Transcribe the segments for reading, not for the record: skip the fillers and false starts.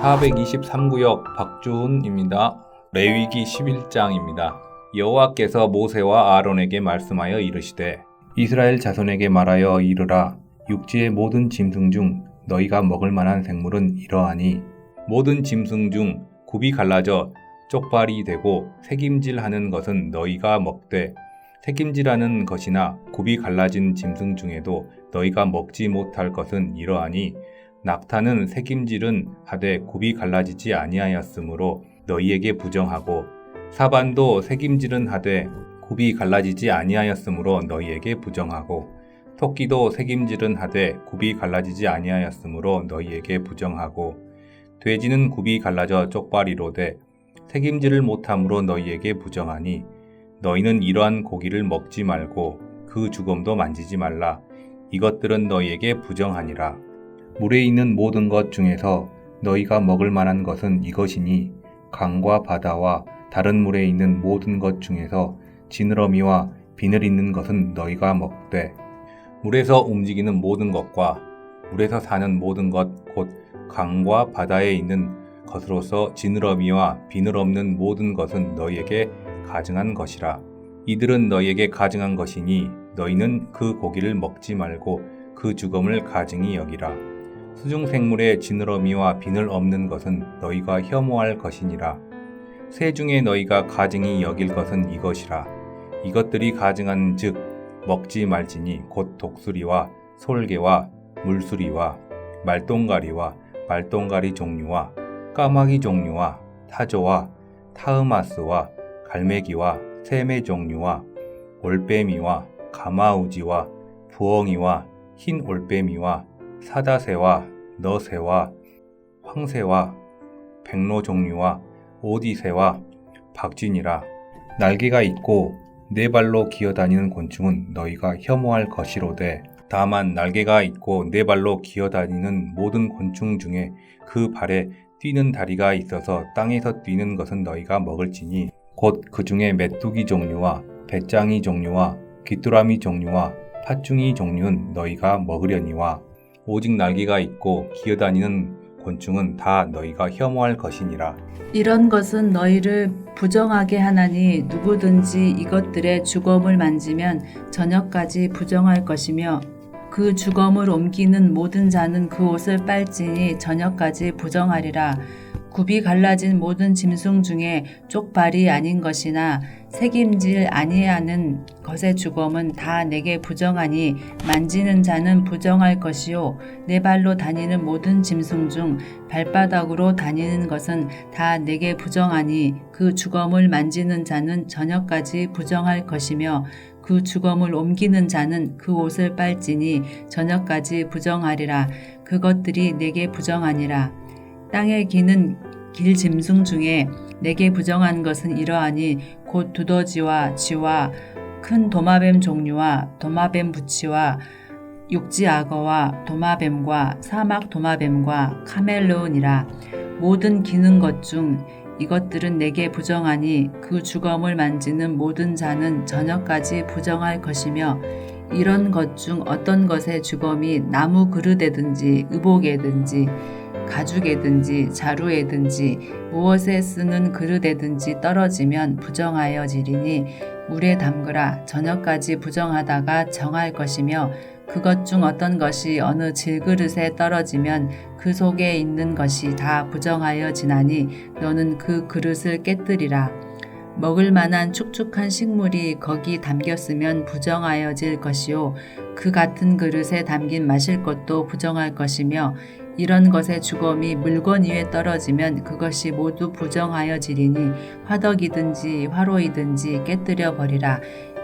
423구역 박주훈입니다. 레위기 11장입니다. 여호와께서 모세와 아론에게 말씀하여 이르시되 이스라엘 자손에게 말하여 이르라. 육지의 모든 짐승 중 너희가 먹을 만한 생물은 이러하니 모든 짐승 중 굽이 갈라져 쪽발이 되고 새김질하는 것은 너희가 먹되 새김질하는 것이나 굽이 갈라진 짐승 중에도 너희가 먹지 못할 것은 이러하니 낙타는 새김질은 하되 굽이 갈라지지 아니하였으므로 너희에게 부정하고 사반도 새김질은 하되 굽이 갈라지지 아니하였으므로 너희에게 부정하고 토끼도 새김질은 하되 굽이 갈라지지 아니하였으므로 너희에게 부정하고 돼지는 굽이 갈라져 쪽발이로되 새김질을 못함으로 너희에게 부정하니 너희는 이러한 고기를 먹지 말고 그 주검도 만지지 말라. 이것들은 너희에게 부정하니라. 물에 있는 모든 것 중에서 너희가 먹을 만한 것은 이것이니 강과 바다와 다른 물에 있는 모든 것 중에서 지느러미와 비늘 있는 것은 너희가 먹되 물에서 움직이는 모든 것과 물에서 사는 모든 것 곧 강과 바다에 있는 것으로서 지느러미와 비늘 없는 모든 것은 너희에게 가증한 것이라. 이들은 너희에게 가증한 것이니 너희는 그 고기를 먹지 말고 그 주검을 가증히 여기라. 수중생물의 지느러미와 비늘 없는 것은 너희가 혐오할 것이니라. 새 중에 너희가 가증히 여길 것은 이것이라. 이것들이 가증한 즉 먹지 말지니 곧 독수리와 솔개와 물수리와 말똥가리와 말똥가리 종류와 까마귀 종류와 타조와 타흐마스와 갈매기와 새매 종류와 올빼미와 가마우지와 부엉이와 흰 올빼미와 사다새와 너새와 황새와 백로 종류와 오디새와 박쥐니라. 날개가 있고 네 발로 기어다니는 곤충은 너희가 혐오할 것이로되 다만 날개가 있고 네 발로 기어다니는 모든 곤충 중에 그 발에 뛰는 다리가 있어서 땅에서 뛰는 것은 너희가 먹을지니 곧 그 중에 메뚜기 종류와 배짱이 종류와 귀뚜라미 종류와 팥중이 종류는 너희가 먹으려니와 오직 날개가 있고 기어다니는 곤충은 다 너희가 혐오할 것이니라. 이런 것은 너희를 부정하게 하나니 누구든지 이것들의 주검을 만지면 저녁까지 부정할 것이며 그 주검을 옮기는 모든 자는 그 옷을 빨지니 저녁까지 부정하리라. 굽이 갈라진 모든 짐승 중에 쪽발이 아닌 것이나 새김질 아니하는 것의 주검은 다 내게 부정하니 만지는 자는 부정할 것이요 네 발로 다니는 모든 짐승 중 발바닥으로 다니는 것은 다 내게 부정하니 그 주검을 만지는 자는 저녁까지 부정할 것이며 그 주검을 옮기는 자는 그 옷을 빨지니 저녁까지 부정하리라. 그것들이 내게 부정하니라. 땅에 기는 길 짐승 중에 내게 부정한 것은 이러하니 곧 두더지와 쥐와 큰 도마뱀 종류와 도마뱀 부치와 육지 악어와 도마뱀과 사막 도마뱀과 카멜레온이라. 모든 기는 것 중 이것들은 내게 부정하니 그 주검을 만지는 모든 자는 저녁까지 부정할 것이며 이런 것 중 어떤 것의 주검이 나무 그릇에든지 의복에든지 가죽에든지 자루에든지 무엇에 쓰는 그릇에든지 떨어지면 부정하여지리니 물에 담그라. 저녁까지 부정하다가 정할 것이며 그것 중 어떤 것이 어느 질그릇에 떨어지면 그 속에 있는 것이 다 부정하여지나니 너는 그 그릇을 깨뜨리라. 먹을 만한 축축한 식물이 거기 담겼으면 부정하여질 것이요 그 같은 그릇에 담긴 마실 것도 부정할 것이며 이런 것의 주검이 물건 위에 떨어지면 그것이 모두 부정하여지리니 화덕이든지 화로이든지 깨뜨려 버리라.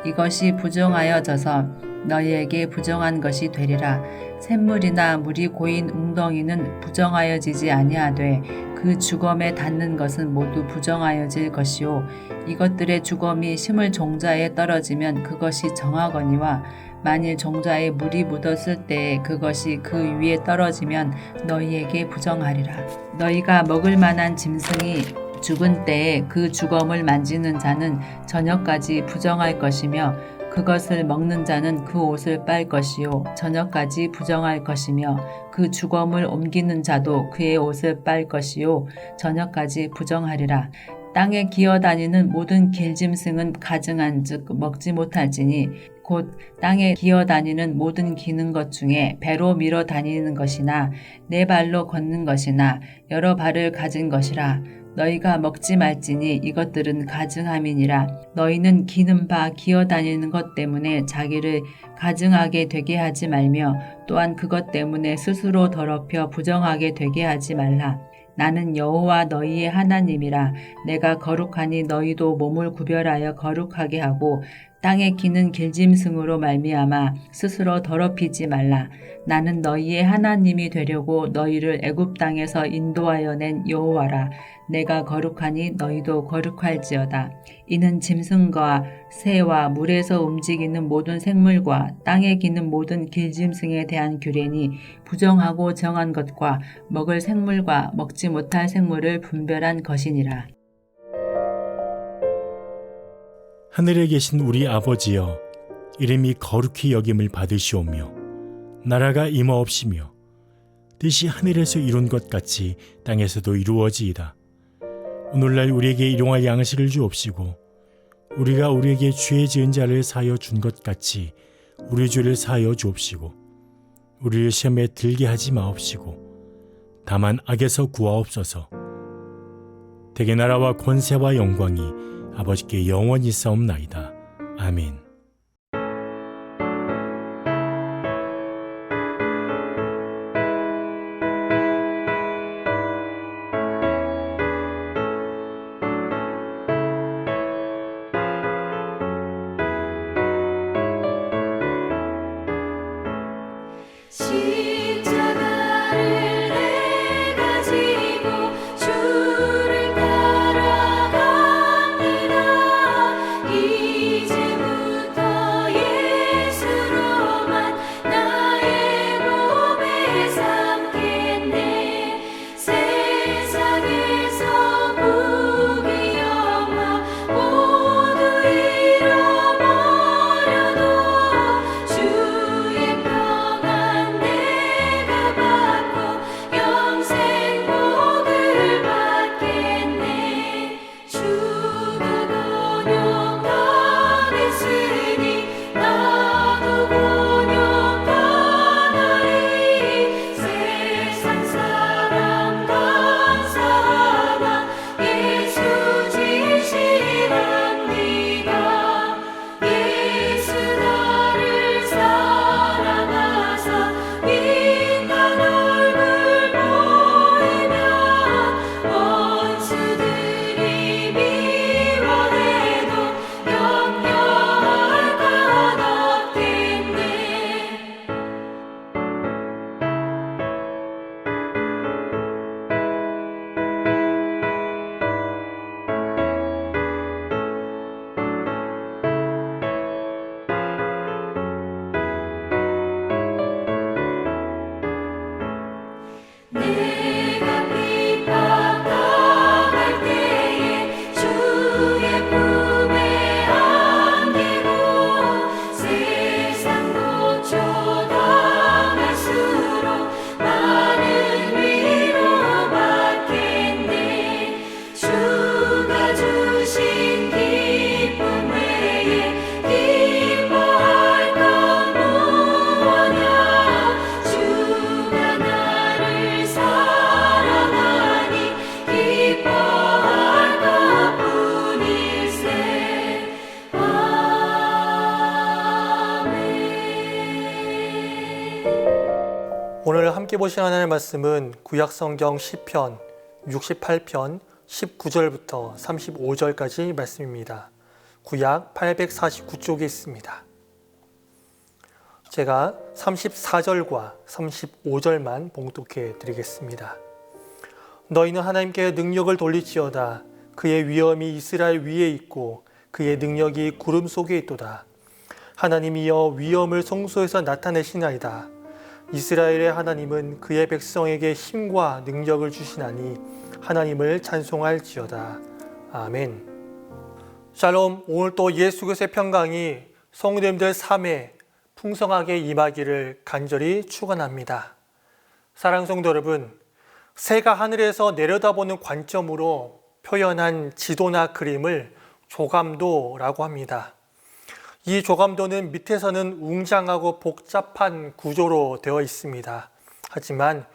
이것이 부정하여져서 너희에게 부정한 것이 되리라. 샘물이나 물이 고인 웅덩이는 부정하여지지 아니하되 그 주검에 닿는 것은 모두 부정하여질 것이요 이것들의 주검이 심을 종자에 떨어지면 그것이 정하거니와 만일 종자에 물이 묻었을 때에 그것이 그 위에 떨어지면 너희에게 부정하리라. 너희가 먹을 만한 짐승이 죽은 때에 그 주검을 만지는 자는 저녁까지 부정할 것이며 그것을 먹는 자는 그 옷을 빨 것이요 저녁까지 부정할 것이며 그 주검을 옮기는 자도 그의 옷을 빨 것이요 저녁까지 부정하리라. 땅에 기어다니는 모든 길짐승은 가증한즉 먹지 못할지니 곧 땅에 기어다니는 모든 기는 것 중에 배로 밀어 다니는 것이나 네 발로 걷는 것이나 여러 발을 가진 것이라. 너희가 먹지 말지니 이것들은 가증함이니라. 너희는 기는 바 기어다니는 것 때문에 자기를 가증하게 되게 하지 말며 또한 그것 때문에 스스로 더럽혀 부정하게 되게 하지 말라. 나는 여호와 너희의 하나님이라. 내가 거룩하니 너희도 몸을 구별하여 거룩하게 하고 땅에 기는 길짐승으로 말미암아 스스로 더럽히지 말라. 나는 너희의 하나님이 되려고 너희를 애굽 땅에서 인도하여 낸 여호와라. 내가 거룩하니 너희도 거룩할지어다. 이는 짐승과 새와 물에서 움직이는 모든 생물과 땅에 기는 모든 길짐승에 대한 규례니 부정하고 정한 것과 먹을 생물과 먹지 못할 생물을 분별한 것이니라. 하늘에 계신 우리 아버지여, 이름이 거룩히 여김을 받으시오며 나라가 임하옵시며 뜻이 하늘에서 이룬 것 같이 땅에서도 이루어지이다. 오늘날 우리에게 일용할 양식을 주옵시고 우리가 우리에게 죄 지은 자를 사하여 준 것 같이 우리 죄를 사하여 주옵시고 우리를 시험에 들게 하지 마옵시고 다만 악에서 구하옵소서. 대개 나라와 권세와 영광이 아버지께 영원히 있사옵나이다. 아멘. 십자가를 내가 지고 주를 따라갑니다. 이제부터 예수로만 나의 몸에 삼겠네. 세상에서 부귀 영화 모두 잃어버려도 주의 평안 내가 받고 영생 복을 받겠네. 주가 곤욕당했으니 나도 곤욕당하리. 세상 사랑 감사하나 예수 진실합니다. 예수 나를 사랑하사 빛난 얼굴 보이면 원수들이 미워해도 염려할 것 없겠네. 내가 핍박당할 때에 주의 품에 안기고 세상 고초당할수록 많은 위로 받겠네. 주가 주신 기쁨 외에 기뻐할 것 무엇냐. 주가 나를 사랑하니 기뻐할 것뿐일세. 아멘. 오늘 함께 보실 하나님의 말씀은 구약성경 시편 68편 19절부터 35절까지 말씀입니다. 구약 849쪽에 있습니다. 제가 34절과 35절만 봉독해 드리겠습니다. 너희는 하나님께 능력을 돌리지어다. 그의 위엄이 이스라엘 위에 있고 그의 능력이 구름 속에 있도다. 하나님이여 위엄을 성소에서 나타내시나이다. 이스라엘의 하나님은 그의 백성에게 힘과 능력을 주시나니 하나님을 찬송할지어다. 아멘. 샬롬. 오늘 또 예수 그리스도의 평강이 성도님들 삶에 풍성하게 임하기를 간절히 축원합니다. 사랑하는 성도 여러분, 새가 하늘에서 내려다보는 관점으로 표현한 지도나 그림을 조감도라고 합니다. 이 조감도는 밑에서는 웅장하고 복잡한 구조로 되어 있습니다. 하지만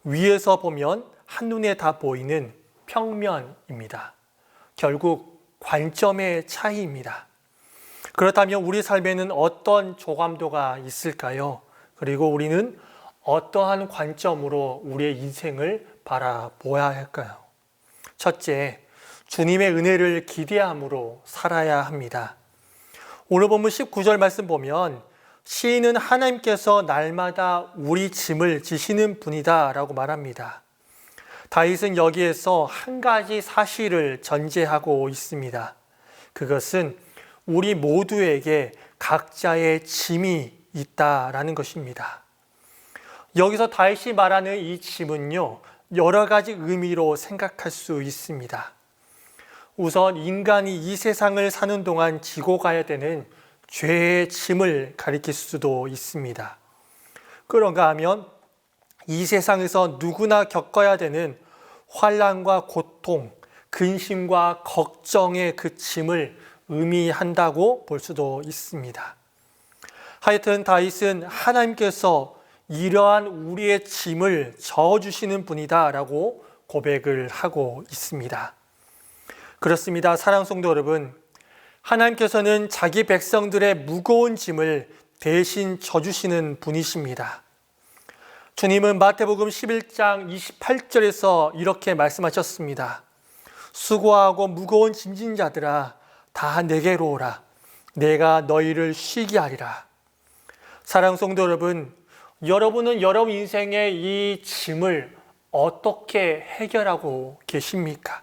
위에서 보면 한눈에 다 보이는 평면입니다. 결국 관점의 차이입니다. 그렇다면 우리 삶에는 어떤 조감도가 있을까요? 그리고 우리는 어떠한 관점으로 우리의 인생을 바라보아야 할까요? 첫째, 주님의 은혜를 기대함으로 살아야 합니다. 오늘 본문 19절 말씀 보면 시인은 하나님께서 날마다 우리 짐을 지시는 분이다 라고 말합니다. 다윗은 여기에서 한 가지 사실을 전제하고 있습니다. 그것은 우리 모두에게 각자의 짐이 있다라는 것입니다. 여기서 다윗이 말하는 이 짐은요, 여러 가지 의미로 생각할 수 있습니다. 우선 인간이 이 세상을 사는 동안 지고 가야 되는 죄의 짐을 가리킬 수도 있습니다. 그런가 하면 이 세상에서 누구나 겪어야 되는 환난과 고통, 근심과 걱정의 그 짐을 의미한다고 볼 수도 있습니다. 하여튼 다윗은 하나님께서 이러한 우리의 짐을 져주시는 분이다 라고 고백을 하고 있습니다. 그렇습니다. 사랑하는 성도 여러분, 하나님께서는 자기 백성들의 무거운 짐을 대신 져주시는 분이십니다. 주님은 마태복음 11장 28절에서 이렇게 말씀하셨습니다. 수고하고 무거운 짐진 자들아 다 내게로 오라. 내가 너희를 쉬게 하리라. 사랑하는 성도 여러분, 여러분은 여러분 인생의 이 짐을 어떻게 해결하고 계십니까?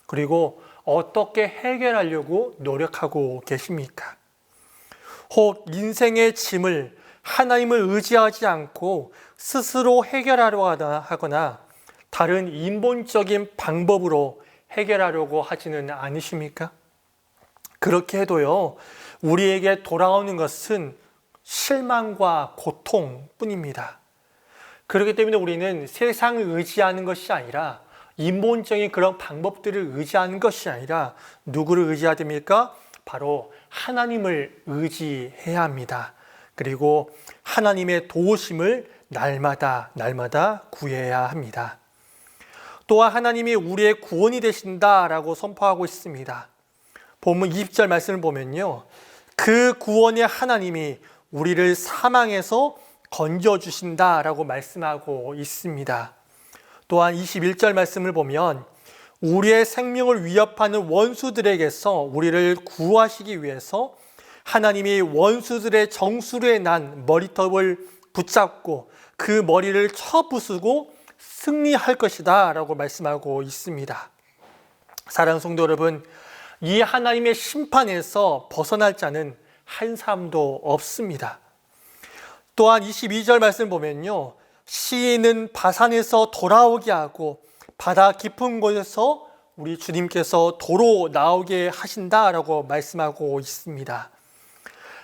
그리고 어떻게 해결하려고 노력하고 계십니까? 혹 인생의 짐을 하나님을 의지하지 않고 스스로 해결하려 하거나 다른 인본적인 방법으로 해결하려고 하지는 않으십니까? 그렇게 해도요, 우리에게 돌아오는 것은 실망과 고통뿐입니다. 그렇기 때문에 우리는 세상을 의지하는 것이 아니라 인본적인 그런 방법들을 의지하는 것이 아니라 누구를 의지해야 됩니까? 바로 하나님을 의지해야 합니다. 그리고 하나님의 도우심을 날마다 구해야 합니다. 또한 하나님이 우리의 구원이 되신다라고 선포하고 있습니다. 본문 20절 말씀을 보면요, 그 구원의 하나님이 우리를 사망에서 건져주신다라고 말씀하고 있습니다. 또한 21절 말씀을 보면 우리의 생명을 위협하는 원수들에게서 우리를 구하시기 위해서 하나님이 원수들의 정수리에 난 머리털을 붙잡고 그 머리를 쳐부수고 승리할 것이다 라고 말씀하고 있습니다. 사랑하는 성도 여러분, 이 하나님의 심판에서 벗어날 자는 한 사람도 없습니다. 또한 22절 말씀 보면요, 시인은 바산에서 돌아오게 하고 바다 깊은 곳에서 우리 주님께서 도로 나오게 하신다라고 말씀하고 있습니다.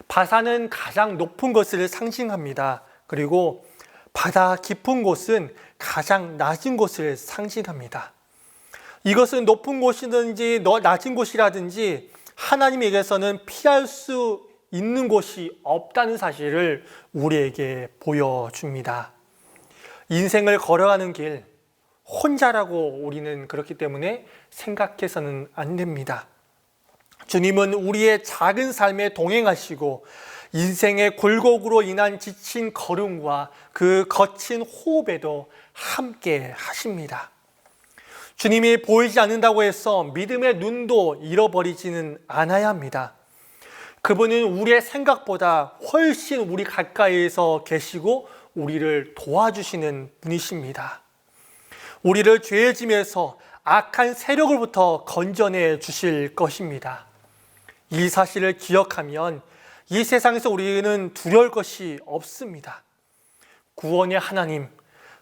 바산은 가장 높은 것을 상징합니다. 그리고 바다 깊은 곳은 가장 낮은 곳을 상징합니다. 이것은 높은 곳이든지 낮은 곳이라든지 하나님에게서는 피할 수 있는 곳이 없다는 사실을 우리에게 보여줍니다. 인생을 걸어가는 길 혼자라고 우리는 그렇기 때문에 생각해서는 안 됩니다. 주님은 우리의 작은 삶에 동행하시고 인생의 굴곡으로 인한 지친 걸음과 그 거친 호흡에도 함께 하십니다. 주님이 보이지 않는다고 해서 믿음의 눈도 잃어버리지는 않아야 합니다. 그분은 우리의 생각보다 훨씬 우리 가까이에서 계시고 우리를 도와주시는 분이십니다. 우리를 죄의 짐에서 악한 세력으로부터 건져내 주실 것입니다. 이 사실을 기억하면 이 세상에서 우리는 두려울 것이 없습니다. 구원의 하나님,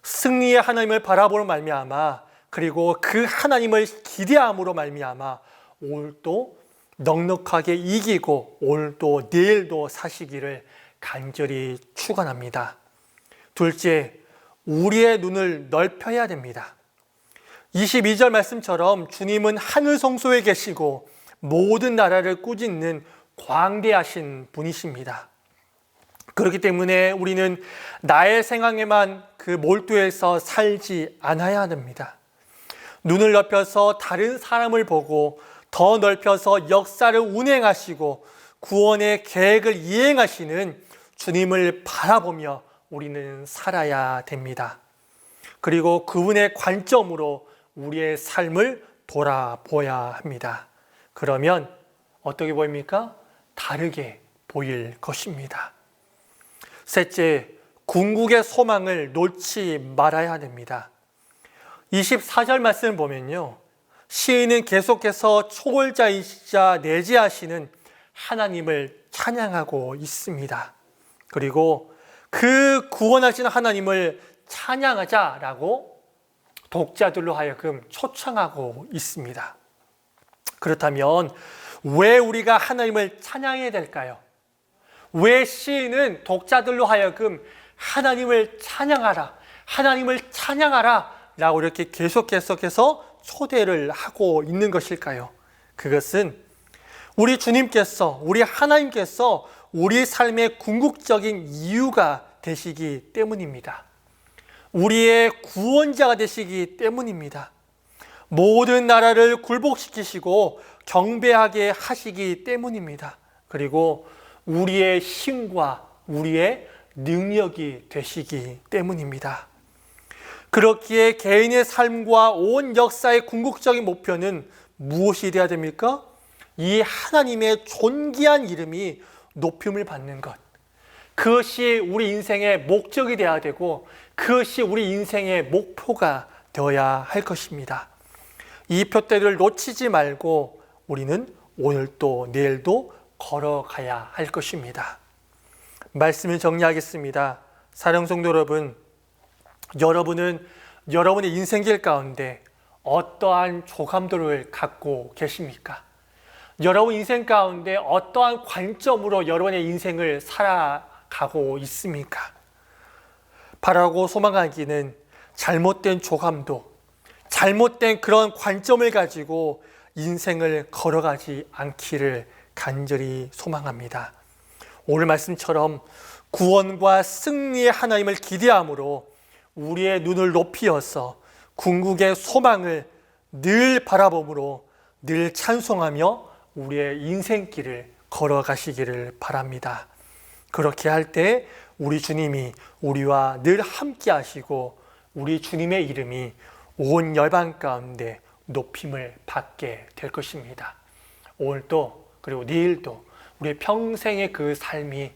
승리의 하나님을 바라보는 말미암아 그리고 그 하나님을 기대함으로 말미암아 오늘도 넉넉하게 이기고 오늘도 내일도 사시기를 간절히 축원합니다. 둘째, 우리의 눈을 넓혀야 됩니다. 22절 말씀처럼 주님은 하늘 성소에 계시고 모든 나라를 꾸짖는 광대하신 분이십니다. 그렇기 때문에 우리는 나의 생각에만 그 몰두해서 살지 않아야 합니다. 눈을 넓혀서 다른 사람을 보고 더 넓혀서 역사를 운행하시고 구원의 계획을 이행하시는 주님을 바라보며 우리는 살아야 됩니다. 그리고 그분의 관점으로 우리의 삶을 돌아보아야 합니다. 그러면 어떻게 보입니까? 다르게 보일 것입니다. 셋째, 궁극의 소망을 놓지 말아야 됩니다. 24절 말씀을 보면요, 시인은 계속해서 초월자이시자 내재하시는 하나님을 찬양하고 있습니다. 그리고 그 구원하시는 하나님을 찬양하자라고 독자들로 하여금 초청하고 있습니다. 그렇다면 왜 우리가 하나님을 찬양해야 될까요? 왜 시인은 독자들로 하여금 하나님을 찬양하라, 하나님을 찬양하라 라고 이렇게 계속해서 초대를 하고 있는 것일까요? 그것은 우리 주님께서, 우리 하나님께서 우리 삶의 궁극적인 이유가 되시기 때문입니다. 우리의 구원자가 되시기 때문입니다. 모든 나라를 굴복시키시고 경배하게 하시기 때문입니다. 그리고 우리의 힘과 우리의 능력이 되시기 때문입니다. 그렇기에 개인의 삶과 온 역사의 궁극적인 목표는 무엇이 되어야 됩니까? 이 하나님의 존귀한 이름이 높임을 받는 것. 그것이 우리 인생의 목적이 되어야 되고 그것이 우리 인생의 목표가 되어야 할 것입니다. 이 표대를 놓치지 말고 우리는 오늘도 내일도 걸어가야 할 것입니다. 말씀을 정리하겠습니다. 사랑하는 성도 여러분, 여러분은 여러분의 인생길 가운데 어떠한 조감도를 갖고 계십니까? 여러분 인생 가운데 어떠한 관점으로 여러분의 인생을 살아가고 있습니까? 바라고 소망하기는 잘못된 조감도, 잘못된 그런 관점을 가지고 인생을 걸어가지 않기를 간절히 소망합니다. 오늘 말씀처럼 구원과 승리의 하나님을 기대함으로 우리의 눈을 높이어서 궁극의 소망을 늘 바라봄으로 늘 찬송하며 우리의 인생길을 걸어가시기를 바랍니다. 그렇게 할 때 우리 주님이 우리와 늘 함께 하시고 우리 주님의 이름이 온 열방 가운데 높임을 받게 될 것입니다. 오늘도 그리고 내일도 우리의 평생의 그 삶이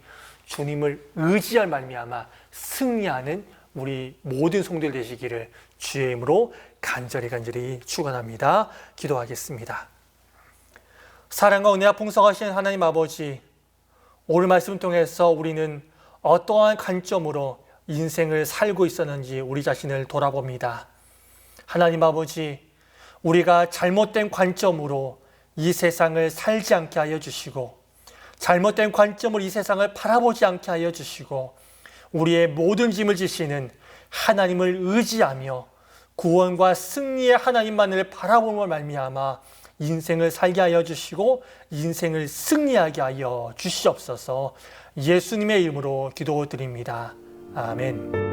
주님을 의지할 말미암아 승리하는 우리 모든 성도들 되시기를 주의 이름으로 간절히 축원합니다. 기도하겠습니다. 사랑과 은혜가 풍성하신 하나님 아버지, 오늘 말씀 통해서 우리는 어떠한 관점으로 인생을 살고 있었는지 우리 자신을 돌아봅니다. 하나님 아버지, 우리가 잘못된 관점으로 이 세상을 살지 않게 하여 주시고 잘못된 관점으로 이 세상을 바라보지 않게 하여 주시고 우리의 모든 짐을 지시는 하나님을 의지하며 구원과 승리의 하나님만을 바라보는 말미암아 인생을 살게 하여 주시고 인생을 승리하게 하여 주시옵소서. 예수님의 이름으로 기도드립니다. 아멘.